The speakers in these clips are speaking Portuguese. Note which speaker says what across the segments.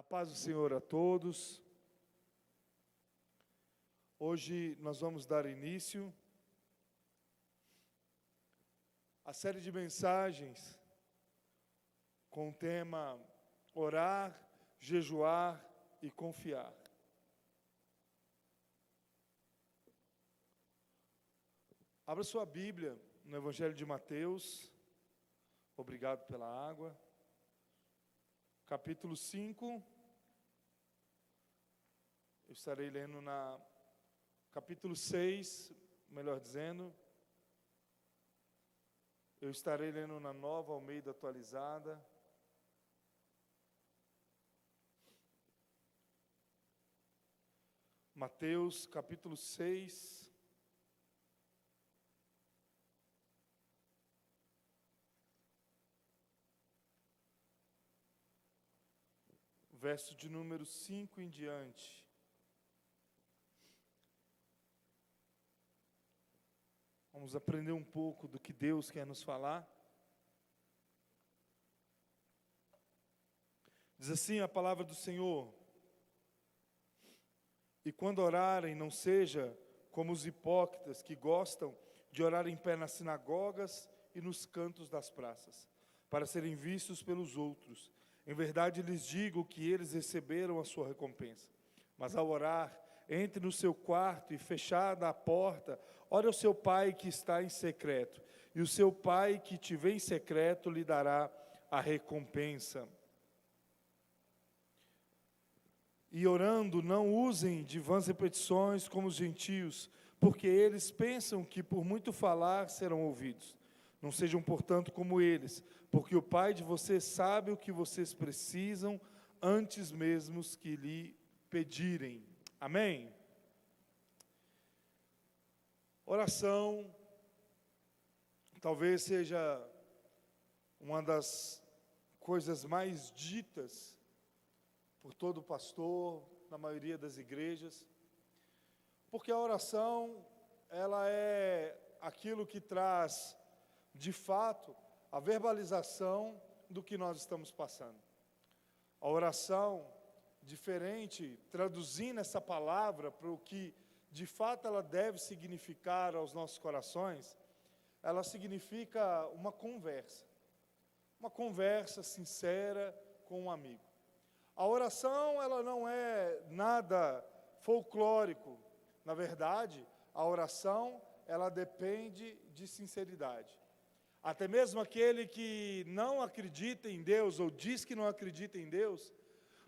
Speaker 1: A paz do Senhor a todos. Hoje nós vamos dar início à série de mensagens com o tema Orar, Jejuar e Confiar. Abra sua Bíblia no Evangelho de Mateus. Obrigado pela água. Capítulo 5. Eu estarei lendo capítulo 6, melhor dizendo. Eu estarei lendo na Nova Almeida Atualizada. Mateus, capítulo 6. Verso de número 5 em diante. Vamos aprender um pouco do que Deus quer nos falar. Diz assim a palavra do Senhor: E quando orarem, não seja como os hipócritas que gostam de orar em pé nas sinagogas e nos cantos das praças, para serem vistos pelos outros. Em verdade lhes digo que eles receberam a sua recompensa. Mas ao orar, entre no seu quarto e fechada a porta, ore ao seu pai que está em secreto, e o seu pai que te vê em secreto lhe dará a recompensa. E orando, não usem de vãs repetições como os gentios, porque eles pensam que por muito falar serão ouvidos. Não sejam, portanto, como eles, porque o Pai de vocês sabe o que vocês precisam antes mesmo que lhe pedirem. Amém? Oração talvez seja uma das coisas mais ditas por todo pastor, na maioria das igrejas, porque a oração, ela é aquilo que traz, de fato, a verbalização do que nós estamos passando. A oração, diferente, traduzindo essa palavra para o que, de fato, ela deve significar aos nossos corações, ela significa uma conversa sincera com um amigo. A oração, ela não é nada folclórico. Na verdade, a oração, ela depende de sinceridade. Até mesmo aquele que não acredita em Deus, ou diz que não acredita em Deus,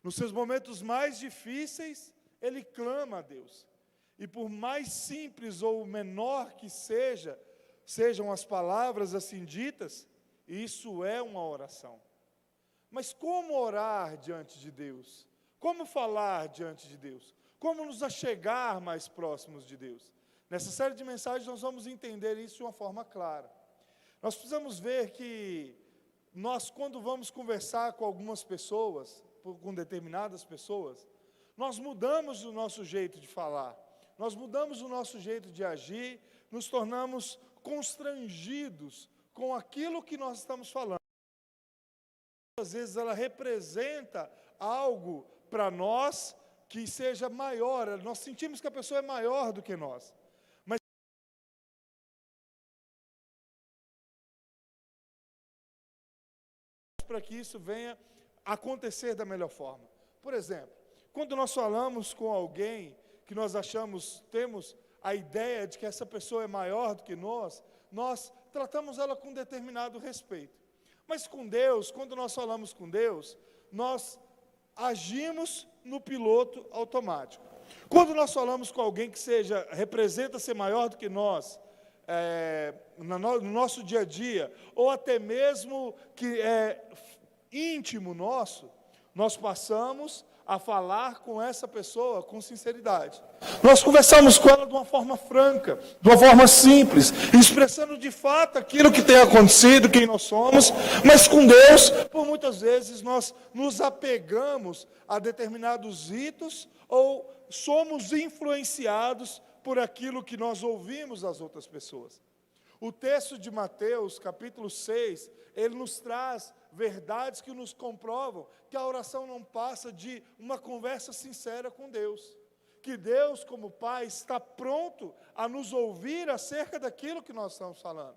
Speaker 1: nos seus momentos mais difíceis, ele clama a Deus. E por mais simples ou menor que sejam as palavras assim ditas, isso é uma oração. Mas como orar diante de Deus? Como falar diante de Deus? Como nos achegar mais próximos de Deus? Nessa série de mensagens nós vamos entender isso de uma forma clara. Nós precisamos ver que nós, quando vamos conversar com algumas pessoas, com determinadas pessoas, nós mudamos o nosso jeito de falar, nós mudamos o nosso jeito de agir, nos tornamos constrangidos com aquilo que nós estamos falando. Às vezes ela representa algo para nós que seja maior, nós sentimos que a pessoa é maior do que nós. Para que isso venha acontecer da melhor forma. Por exemplo, quando nós falamos com alguém que nós temos a ideia de que essa pessoa é maior do que nós tratamos ela com determinado respeito. Mas com Deus, quando nós falamos com Deus, nós agimos no piloto automático. Quando nós falamos com alguém que representa ser maior do que nós, no nosso dia a dia, ou até mesmo que é íntimo nosso, nós passamos a falar com essa pessoa com sinceridade. Nós conversamos com ela de uma forma franca, de uma forma simples, expressando de fato aquilo que tem acontecido, quem nós somos, mas com Deus, por muitas vezes, nós nos apegamos a determinados ritos ou somos influenciados por aquilo que nós ouvimos das outras pessoas. O texto de Mateus, capítulo 6, ele nos traz verdades que nos comprovam que a oração não passa de uma conversa sincera com Deus. Que Deus, como Pai, está pronto a nos ouvir acerca daquilo que nós estamos falando.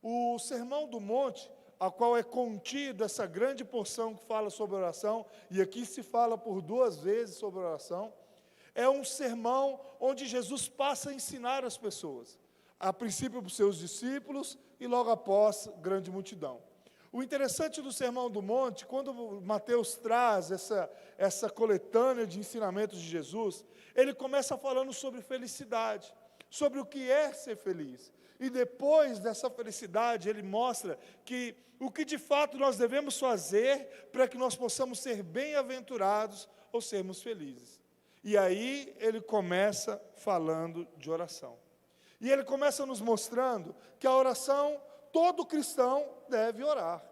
Speaker 1: O Sermão do Monte, a qual é contido essa grande porção que fala sobre oração, e aqui se fala por 2 vezes sobre oração, é um sermão onde Jesus passa a ensinar as pessoas, a princípio para os seus discípulos e logo após grande multidão. O interessante do Sermão do Monte, quando Mateus traz essa coletânea de ensinamentos de Jesus, ele começa falando sobre felicidade, sobre o que é ser feliz. E depois dessa felicidade, ele mostra que o que de fato nós devemos fazer para que nós possamos ser bem-aventurados ou sermos felizes. E aí ele começa falando de oração. E ele começa nos mostrando que a oração, todo cristão deve orar.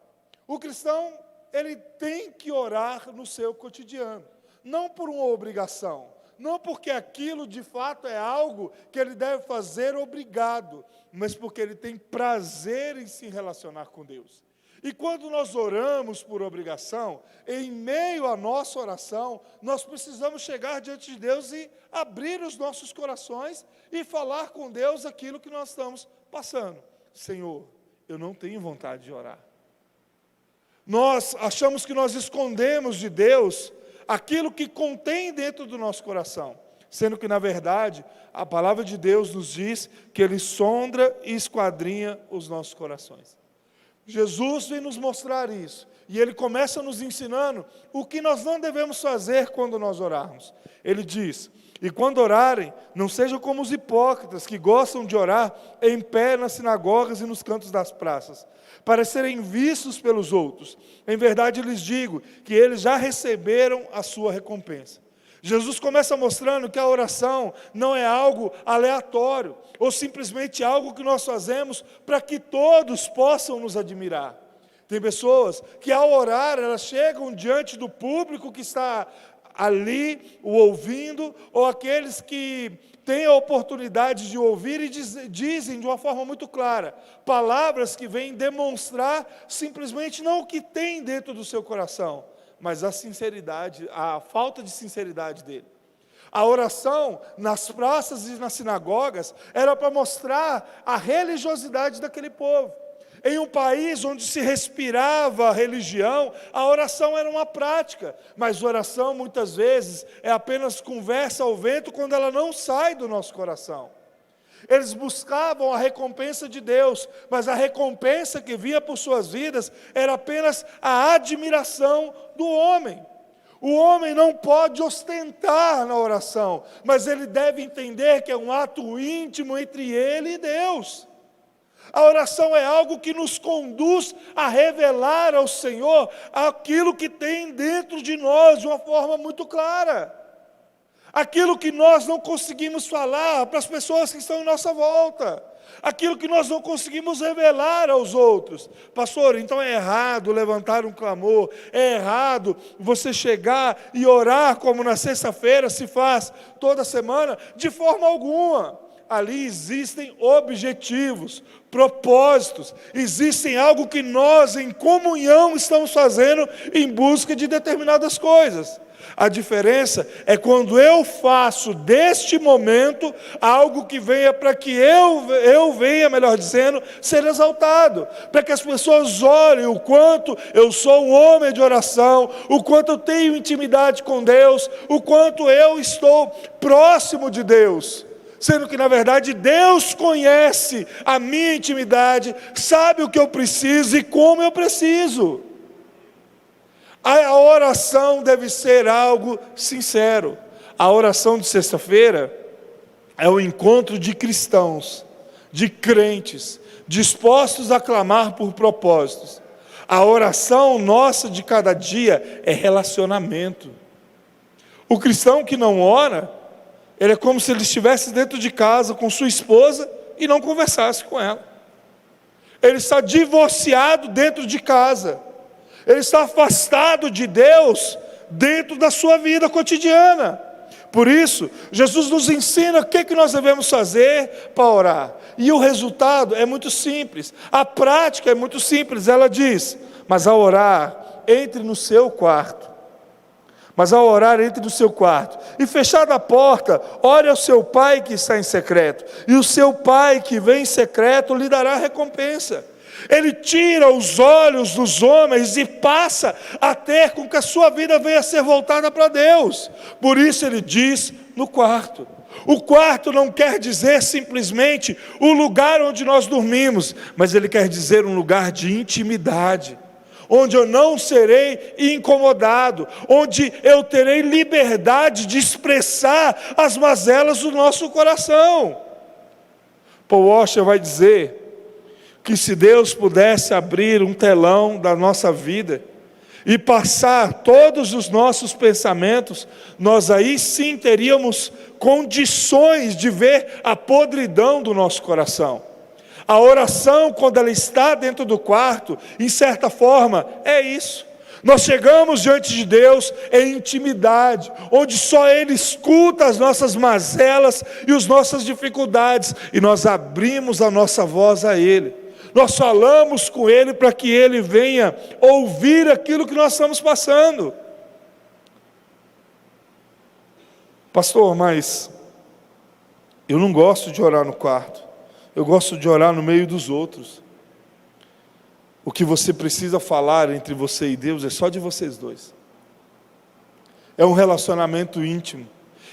Speaker 1: O cristão, ele tem que orar no seu cotidiano, não por uma obrigação, não porque aquilo de fato é algo que ele deve fazer obrigado, mas porque ele tem prazer em se relacionar com Deus. E quando nós oramos por obrigação, em meio à nossa oração, nós precisamos chegar diante de Deus e abrir os nossos corações e falar com Deus aquilo que nós estamos passando. Senhor, eu não tenho vontade de orar. Nós achamos que nós escondemos de Deus aquilo que contém dentro do nosso coração, sendo que, na verdade, a palavra de Deus nos diz que Ele sonda e esquadrinha os nossos corações. Jesus vem nos mostrar isso, e Ele começa nos ensinando o que nós não devemos fazer quando nós orarmos. Ele diz: e quando orarem, não sejam como os hipócritas, que gostam de orar em pé nas sinagogas e nos cantos das praças, para serem vistos pelos outros. Em verdade lhes digo, que eles já receberam a sua recompensa. Jesus começa mostrando que a oração não é algo aleatório, ou simplesmente algo que nós fazemos para que todos possam nos admirar. Tem pessoas que ao orar, elas chegam diante do público que está ali, o ouvindo, ou aqueles que têm a oportunidade de ouvir e dizem de uma forma muito clara, palavras que vêm demonstrar simplesmente não o que tem dentro do seu coração, mas a sinceridade, a falta de sinceridade dele. A oração nas praças e nas sinagogas era para mostrar a religiosidade daquele povo. Em um país onde se respirava a religião, a oração era uma prática, mas oração muitas vezes é apenas conversa ao vento quando ela não sai do nosso coração. Eles buscavam a recompensa de Deus, mas a recompensa que vinha por suas vidas era apenas a admiração do homem. O homem não pode ostentar na oração, mas ele deve entender que é um ato íntimo entre ele e Deus. A oração é algo que nos conduz a revelar ao Senhor aquilo que tem dentro de nós de uma forma muito clara. Aquilo que nós não conseguimos falar para as pessoas que estão em nossa volta. Aquilo que nós não conseguimos revelar aos outros. Pastor, então é errado levantar um clamor, é errado você chegar e orar como na sexta-feira se faz toda semana? De forma alguma. Ali existem objetivos, propósitos, existem algo que nós em comunhão estamos fazendo em busca de determinadas coisas. A diferença é quando eu faço deste momento algo que venha para que eu venha, melhor dizendo, ser exaltado, para que as pessoas olhem o quanto eu sou um homem de oração, o quanto eu tenho intimidade com Deus, o quanto eu estou próximo de Deus. Sendo que, na verdade, Deus conhece a minha intimidade, sabe o que eu preciso e como eu preciso. A oração deve ser algo sincero. A oração de sexta-feira é o encontro de cristãos, de crentes, dispostos a clamar por propósitos. A oração nossa de cada dia é relacionamento. O cristão que não ora, ele é como se ele estivesse dentro de casa com sua esposa e não conversasse com ela. Ele está divorciado dentro de casa. Ele está afastado de Deus dentro da sua vida cotidiana. Por isso, Jesus nos ensina o que nós devemos fazer para orar. E o resultado é muito simples. A prática é muito simples. Ela diz: mas ao orar, entre no seu quarto. Mas ao orar, entre no seu quarto, e fechada a porta, ore ao seu pai que está em secreto, e o seu pai que vem em secreto lhe dará recompensa. Ele tira os olhos dos homens e passa a ter com que a sua vida venha a ser voltada para Deus. Por isso ele diz, no quarto. O quarto não quer dizer simplesmente o lugar onde nós dormimos, mas ele quer dizer um lugar de intimidade, onde eu não serei incomodado, onde eu terei liberdade de expressar as mazelas do nosso coração. Paul Washer vai dizer que se Deus pudesse abrir um telão da nossa vida e passar todos os nossos pensamentos, nós aí sim teríamos condições de ver a podridão do nosso coração. A oração, quando ela está dentro do quarto, em certa forma, é isso. Nós chegamos diante de Deus em intimidade, onde só Ele escuta as nossas mazelas e as nossas dificuldades, e nós abrimos a nossa voz a Ele. Nós falamos com Ele para que Ele venha ouvir aquilo que nós estamos passando. Pastor, mas eu não gosto de orar no quarto. Eu gosto de orar no meio dos outros. O que você precisa falar entre você e Deus é só de vocês dois. É um relacionamento íntimo.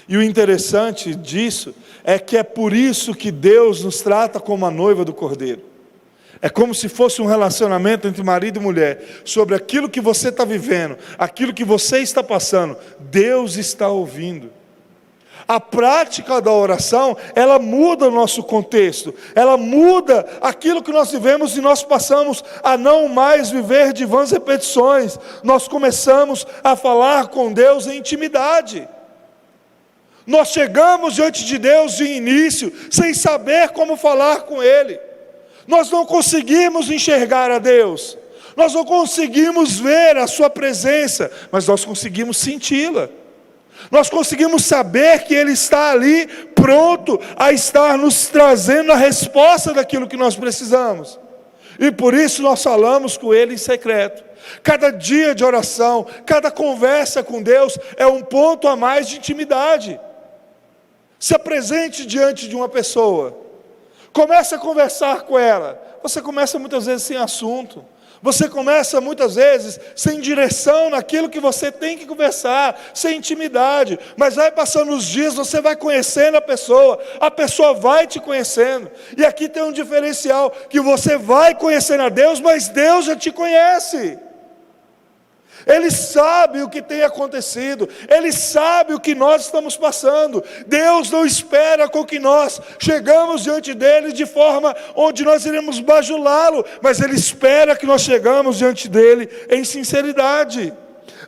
Speaker 1: E o interessante disso é que é por isso que Deus nos trata como a noiva do Cordeiro. É como se fosse um relacionamento entre marido e mulher. Sobre aquilo que você está vivendo, aquilo que você está passando, Deus está ouvindo. A prática da oração, ela muda o nosso contexto, ela muda aquilo que nós vivemos e nós passamos a não mais viver de vãs repetições. Nós começamos a falar com Deus em intimidade. Nós chegamos diante de Deus de início, sem saber como falar com Ele. Nós não conseguimos enxergar a Deus, nós não conseguimos ver a Sua presença, mas nós conseguimos senti-la. Nós conseguimos saber que Ele está ali, pronto a estar nos trazendo a resposta daquilo que nós precisamos. E por isso nós falamos com Ele em secreto. Cada dia de oração, cada conversa com Deus é um ponto a mais de intimidade. Se apresente diante de uma pessoa, comece a conversar com ela. Você começa muitas vezes sem assunto. Você começa muitas vezes sem direção naquilo que você tem que conversar, sem intimidade. Mas vai passando os dias, você vai conhecendo a pessoa vai te conhecendo. E aqui tem um diferencial, que você vai conhecendo a Deus, mas Deus já te conhece. Ele sabe o que tem acontecido, Ele sabe o que nós estamos passando. Deus não espera com que nós chegamos diante dEle de forma onde nós iremos bajulá-lo, mas Ele espera que nós chegamos diante dEle em sinceridade.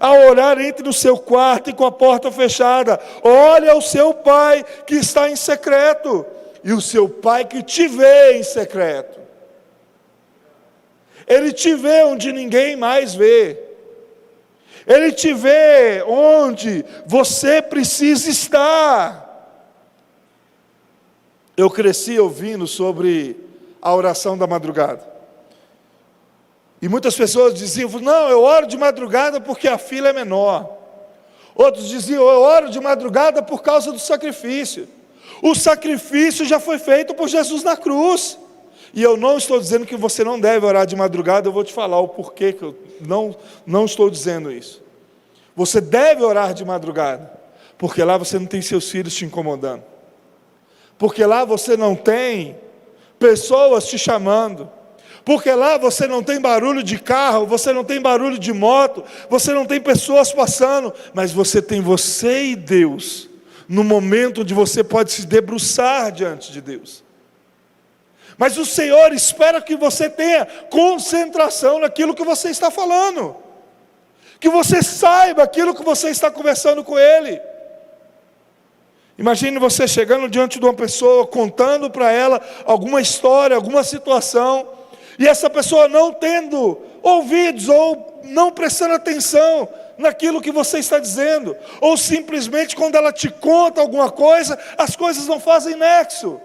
Speaker 1: Ao orar, entre no seu quarto e com a porta fechada, olhe ao seu Pai que está em secreto, e o seu Pai que te vê em secreto. Ele te vê onde ninguém mais vê. Ele te vê onde você precisa estar. Eu cresci ouvindo sobre a oração da madrugada. E muitas pessoas diziam, não, eu oro de madrugada porque a fila é menor. Outros diziam, eu oro de madrugada por causa do sacrifício. O sacrifício já foi feito por Jesus na cruz. E eu não estou dizendo que você não deve orar de madrugada, eu vou te falar o porquê que eu não estou dizendo isso. Você deve orar de madrugada, porque lá você não tem seus filhos te incomodando. Porque lá você não tem pessoas te chamando. Porque lá você não tem barulho de carro, você não tem barulho de moto, você não tem pessoas passando, mas você tem você e Deus, no momento onde você pode se debruçar diante de Deus. Mas o Senhor espera que você tenha concentração naquilo que você está falando, que você saiba aquilo que você está conversando com Ele. Imagine você chegando diante de uma pessoa, contando para ela alguma história, alguma situação, e essa pessoa não tendo ouvidos, ou não prestando atenção naquilo que você está dizendo, ou simplesmente quando ela te conta alguma coisa, as coisas não fazem nexo.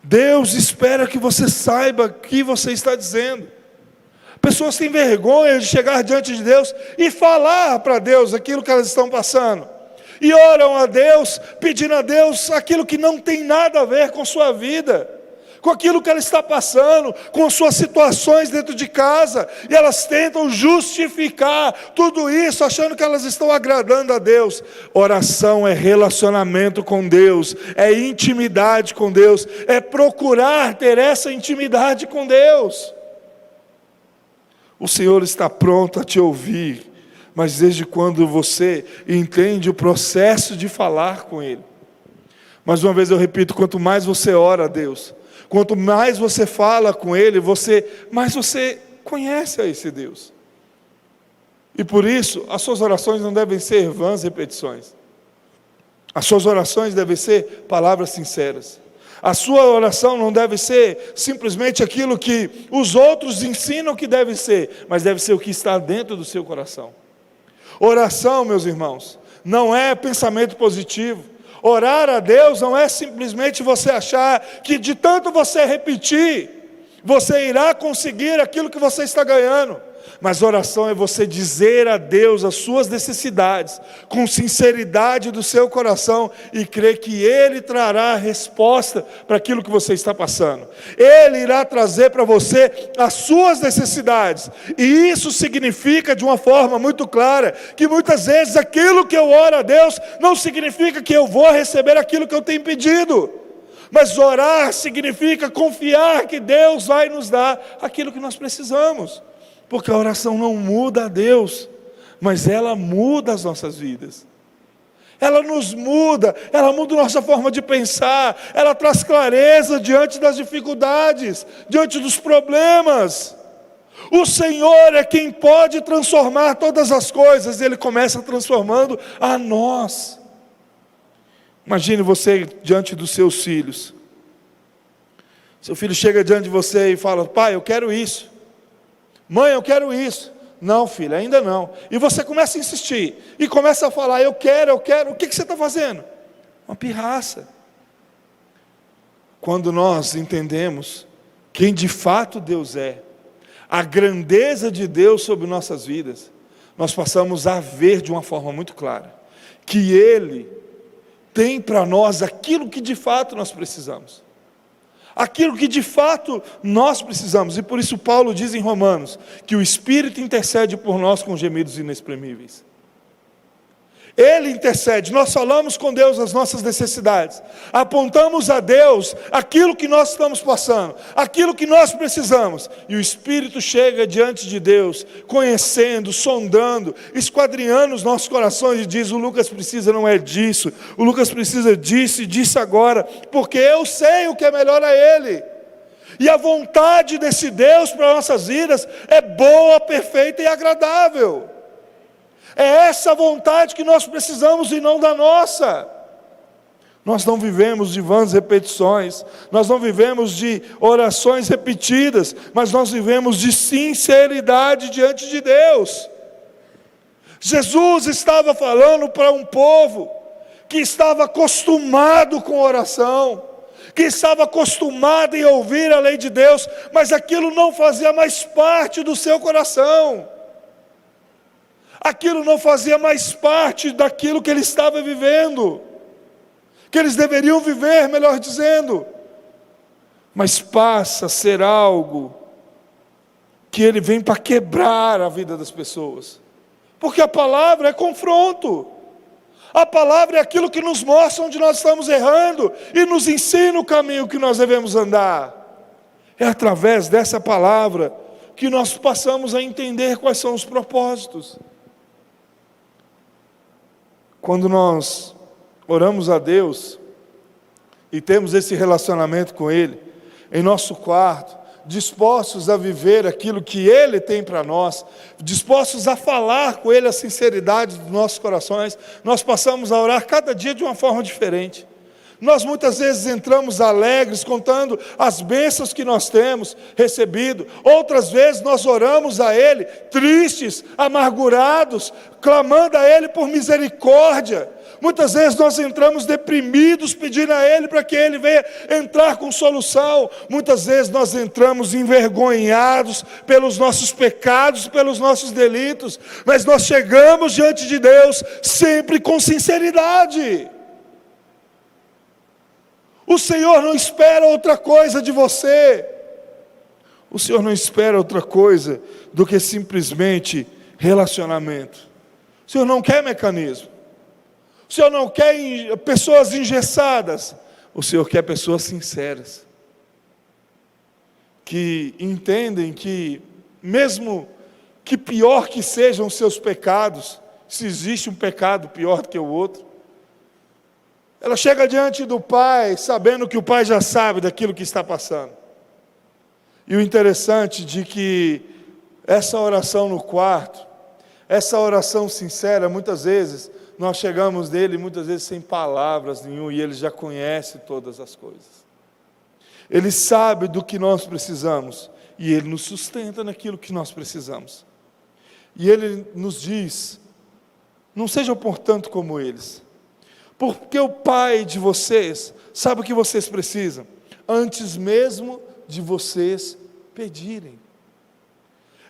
Speaker 1: Deus espera que você saiba o que você está dizendo, Pessoas têm vergonha de chegar diante de Deus e falar para Deus aquilo que elas estão passando. E oram a Deus, pedindo a Deus aquilo que não tem nada a ver com sua vida, com aquilo que ela está passando, com suas situações dentro de casa, e elas tentam justificar tudo isso, achando que elas estão agradando a Deus. Oração é relacionamento com Deus, é intimidade com Deus, é procurar ter essa intimidade com Deus. O Senhor está pronto a te ouvir, mas desde quando você entende o processo de falar com Ele. Mais uma vez eu repito, quanto mais você ora a Deus, quanto mais você fala com Ele, mais você conhece a esse Deus. E por isso, as suas orações não devem ser vãs repetições. As suas orações devem ser palavras sinceras. A sua oração não deve ser simplesmente aquilo que os outros ensinam que deve ser, mas deve ser o que está dentro do seu coração. Oração, meus irmãos, não é pensamento positivo. Orar a Deus não é simplesmente você achar que de tanto você repetir, você irá conseguir aquilo que você está ganhando. Mas oração é você dizer a Deus as suas necessidades, com sinceridade do seu coração, e crer que Ele trará a resposta para aquilo que você está passando. Ele irá trazer para você as suas necessidades, e isso significa de uma forma muito clara, que muitas vezes aquilo que eu oro a Deus, não significa que eu vou receber aquilo que eu tenho pedido. Mas orar significa confiar que Deus vai nos dar aquilo que nós precisamos. Porque a oração não muda a Deus, mas ela muda as nossas vidas. Ela nos muda, ela muda a nossa forma de pensar, ela traz clareza diante das dificuldades, diante dos problemas. O Senhor é quem pode transformar todas as coisas, Ele começa transformando a nós. Imagine você diante dos seus filhos. Seu filho chega diante de você e fala: pai, eu quero isso. Mãe, eu quero isso. Não, filho, ainda não. E você começa a insistir, e começa a falar: eu quero. O que você está fazendo? Uma pirraça. Quando nós entendemos quem de fato Deus é, a grandeza de Deus sobre nossas vidas, nós passamos a ver de uma forma muito clara, que Ele tem para nós aquilo que de fato nós precisamos. Aquilo que de fato nós precisamos. E por isso Paulo diz em Romanos, que o Espírito intercede por nós com gemidos inexprimíveis. Ele intercede, nós falamos com Deus as nossas necessidades, apontamos a Deus aquilo que nós estamos passando, aquilo que nós precisamos, e o Espírito chega diante de Deus, conhecendo, sondando, esquadrinhando os nossos corações, e diz: o Lucas precisa não é disso, o Lucas precisa disso e disso agora, porque eu sei o que é melhor a ele. E a vontade desse Deus para nossas vidas é boa, perfeita e agradável. É essa vontade que nós precisamos e não da nossa. Nós não vivemos de vãs repetições, nós não vivemos de orações repetidas, mas nós vivemos de sinceridade diante de Deus. Jesus estava falando para um povo que estava acostumado com oração, que estava acostumado em ouvir a lei de Deus, mas aquilo não fazia mais parte do seu coração. Aquilo não fazia mais parte daquilo que ele estava vivendo, que eles deveriam viver, melhor dizendo, mas passa a ser algo que ele vem para quebrar a vida das pessoas, porque a palavra é confronto, a palavra é aquilo que nos mostra onde nós estamos errando, e nos ensina o caminho que nós devemos andar. É através dessa palavra que nós passamos a entender quais são os propósitos. Quando nós oramos a Deus e temos esse relacionamento com Ele, em nosso quarto, dispostos a viver aquilo que Ele tem para nós, dispostos a falar com Ele a sinceridade dos nossos corações, nós passamos a orar cada dia de uma forma diferente. Nós muitas vezes entramos alegres, contando as bênçãos que nós temos recebido. Outras vezes nós oramos a Ele, tristes, amargurados, clamando a Ele por misericórdia. Muitas vezes nós entramos deprimidos, pedindo a Ele para que Ele venha entrar com solução. Muitas vezes nós entramos envergonhados pelos nossos pecados, pelos nossos delitos. Mas nós chegamos diante de Deus sempre com sinceridade. O Senhor não espera outra coisa de você. O Senhor não espera outra coisa do que simplesmente relacionamento. O Senhor não quer mecanismo. O Senhor não quer pessoas engessadas. O Senhor quer pessoas sinceras, que entendem que, mesmo que pior que sejam os seus pecados, se existe um pecado pior do que o outro, ela chega diante do Pai, sabendo que o Pai já sabe daquilo que está passando. E o interessante de que essa oração no quarto, essa oração sincera, muitas vezes, nós chegamos dele, muitas vezes sem palavras nenhuma, e ele já conhece todas as coisas. Ele sabe do que nós precisamos, e ele nos sustenta naquilo que nós precisamos. E ele nos diz, não sejam portanto como eles, porque o Pai de vocês sabe o que vocês precisam, antes mesmo de vocês pedirem.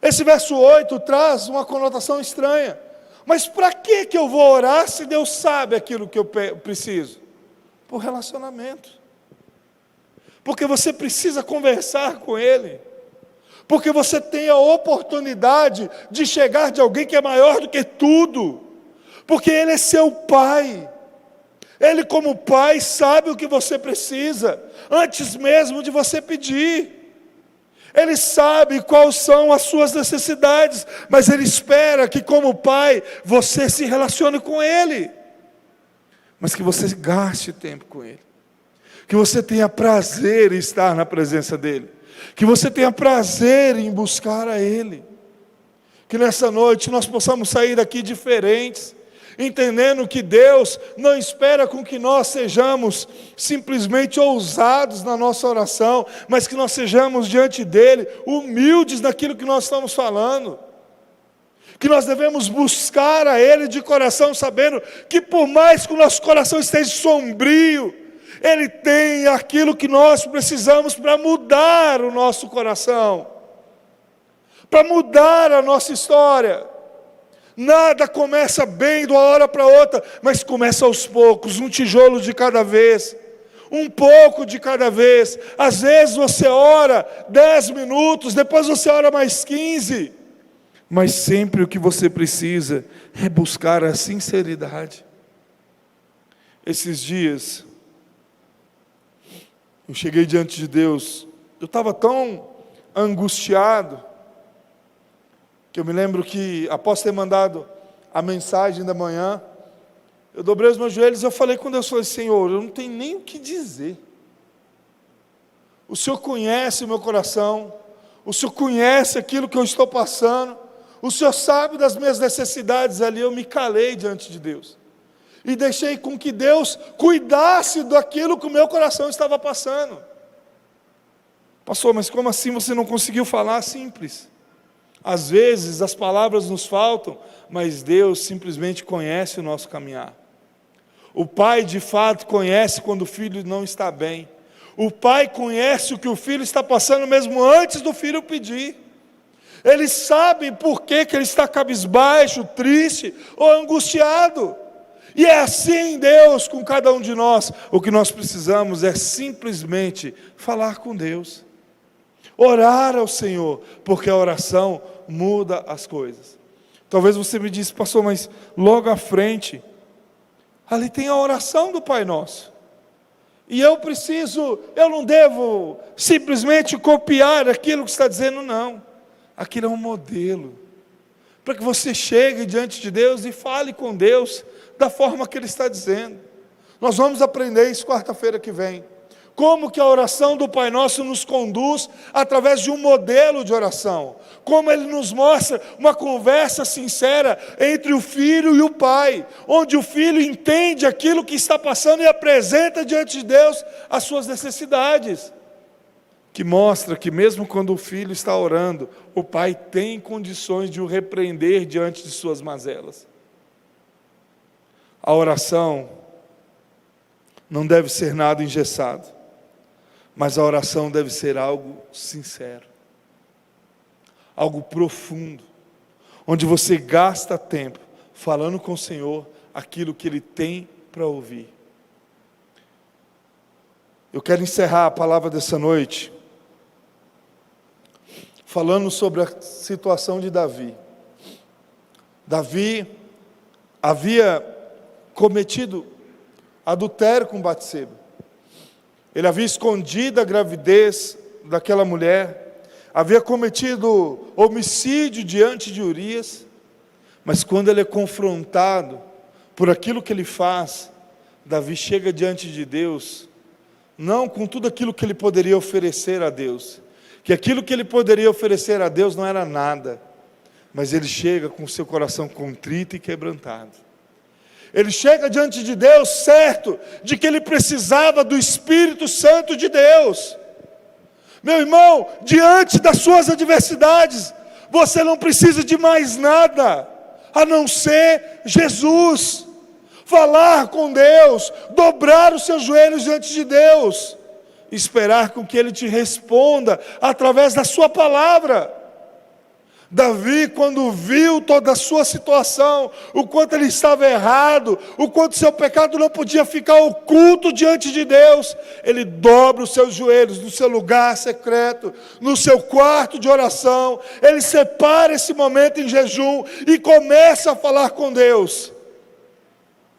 Speaker 1: Esse verso 8 traz uma conotação estranha. Mas para que eu vou orar se Deus sabe aquilo que eu preciso? Por relacionamento. Porque você precisa conversar com Ele. Porque você tem a oportunidade de chegar de alguém que é maior do que tudo. Porque Ele é seu Pai. Ele, como Pai, sabe o que você precisa, antes mesmo de você pedir. Ele sabe quais são as suas necessidades, mas Ele espera que, como Pai, você se relacione com Ele, mas que você gaste tempo com Ele, que você tenha prazer em estar na presença dEle, que você tenha prazer em buscar a Ele, que nessa noite nós possamos sair daqui diferentes, entendendo que Deus não espera com que nós sejamos simplesmente ousados na nossa oração, mas que nós sejamos diante dEle, humildes naquilo que nós estamos falando, que nós devemos buscar a Ele de coração, sabendo que por mais que o nosso coração esteja sombrio, Ele tem aquilo que nós precisamos para mudar o nosso coração, para mudar a nossa história. Nada começa bem de uma hora para outra, mas começa aos poucos, um tijolo de cada vez, um pouco de cada vez. Às vezes você ora 10 minutos, depois você ora mais 15, mas sempre o que você precisa é buscar a sinceridade. Esses dias, eu cheguei diante de Deus, eu estava tão angustiado, que eu me lembro que, após ter mandado a mensagem da manhã, eu dobrei os meus joelhos e eu falei com Deus, falei, Senhor, eu não tenho nem o que dizer. O Senhor conhece o meu coração, o Senhor conhece aquilo que eu estou passando, o Senhor sabe das minhas necessidades ali. Eu me calei diante de Deus, e deixei com que Deus cuidasse daquilo que o meu coração estava passando. Pastor, mas como assim você não conseguiu falar? Simples. Às vezes as palavras nos faltam, mas Deus simplesmente conhece o nosso caminhar. O pai de fato conhece quando o filho não está bem. O pai conhece o que o filho está passando mesmo antes do filho pedir. Ele sabe por que ele está cabisbaixo, triste ou angustiado. E é assim Deus com cada um de nós. O que nós precisamos é simplesmente falar com Deus, orar ao Senhor, porque a oração muda as coisas. Talvez você me disse, pastor, mas logo à frente, ali tem a oração do Pai Nosso, e eu não devo simplesmente copiar aquilo que está dizendo, não. Aquilo é um modelo, para que você chegue diante de Deus e fale com Deus da forma que Ele está dizendo. Nós vamos aprender isso quarta-feira que vem. Como que a oração do Pai Nosso nos conduz através de um modelo de oração. Como ele nos mostra uma conversa sincera entre o Filho e o Pai, onde o Filho entende aquilo que está passando e apresenta diante de Deus as suas necessidades. Que mostra que mesmo quando o Filho está orando, o Pai tem condições de o repreender diante de suas mazelas. A oração não deve ser nada engessado, mas a oração deve ser algo sincero, algo profundo, onde você gasta tempo falando com o Senhor aquilo que Ele tem para ouvir. Eu quero encerrar a palavra dessa noite falando sobre a situação de Davi. Davi havia cometido adultério com Batseba. Ele havia escondido a gravidez daquela mulher, havia cometido homicídio diante de Urias, mas quando ele é confrontado por aquilo que ele faz, Davi chega diante de Deus, não com tudo aquilo que ele poderia oferecer a Deus, que aquilo que ele poderia oferecer a Deus não era nada, mas ele chega com o seu coração contrito e quebrantado. Ele chega diante de Deus certo de que ele precisava do Espírito Santo de Deus. Meu irmão, diante das suas adversidades, você não precisa de mais nada, a não ser Jesus. Falar com Deus, dobrar os seus joelhos diante de Deus, esperar com que Ele te responda através da sua palavra. Davi, quando viu toda a sua situação, o quanto ele estava errado, o quanto seu pecado não podia ficar oculto diante de Deus, ele dobra os seus joelhos no seu lugar secreto, no seu quarto de oração, ele separa esse momento em jejum e começa a falar com Deus.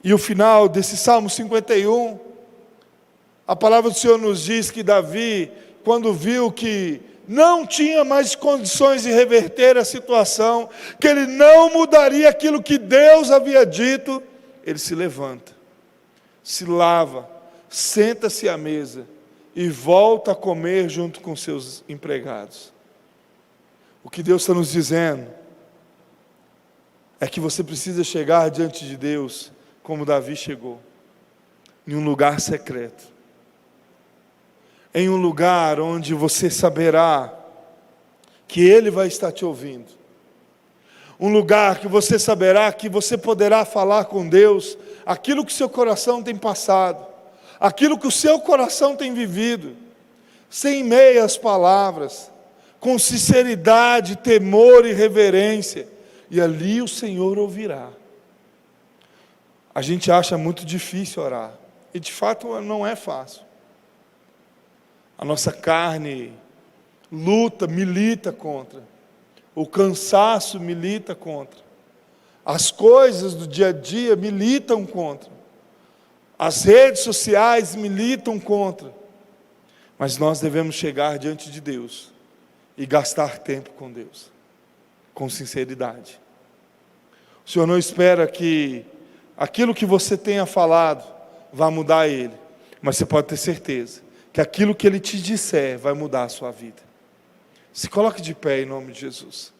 Speaker 1: E o final desse Salmo 51, a palavra do Senhor nos diz que Davi, quando viu que não tinha mais condições de reverter a situação, que ele não mudaria aquilo que Deus havia dito, ele se levanta, se lava, senta-se à mesa e volta a comer junto com seus empregados. O que Deus está nos dizendo é que você precisa chegar diante de Deus como Davi chegou, em um lugar secreto, em um lugar onde você saberá que Ele vai estar te ouvindo, um lugar que você saberá que você poderá falar com Deus aquilo que seu coração tem passado, aquilo que o seu coração tem vivido, sem meias palavras, com sinceridade, temor e reverência, e ali o Senhor ouvirá. A gente acha muito difícil orar, e de fato não é fácil. A nossa carne luta, milita contra. O cansaço milita contra. As coisas do dia a dia militam contra. As redes sociais militam contra. Mas nós devemos chegar diante de Deus e gastar tempo com Deus, com sinceridade. O Senhor não espera que aquilo que você tenha falado vá mudar Ele, mas você pode ter certeza que aquilo que Ele te disser vai mudar a sua vida. Se coloque de pé em nome de Jesus.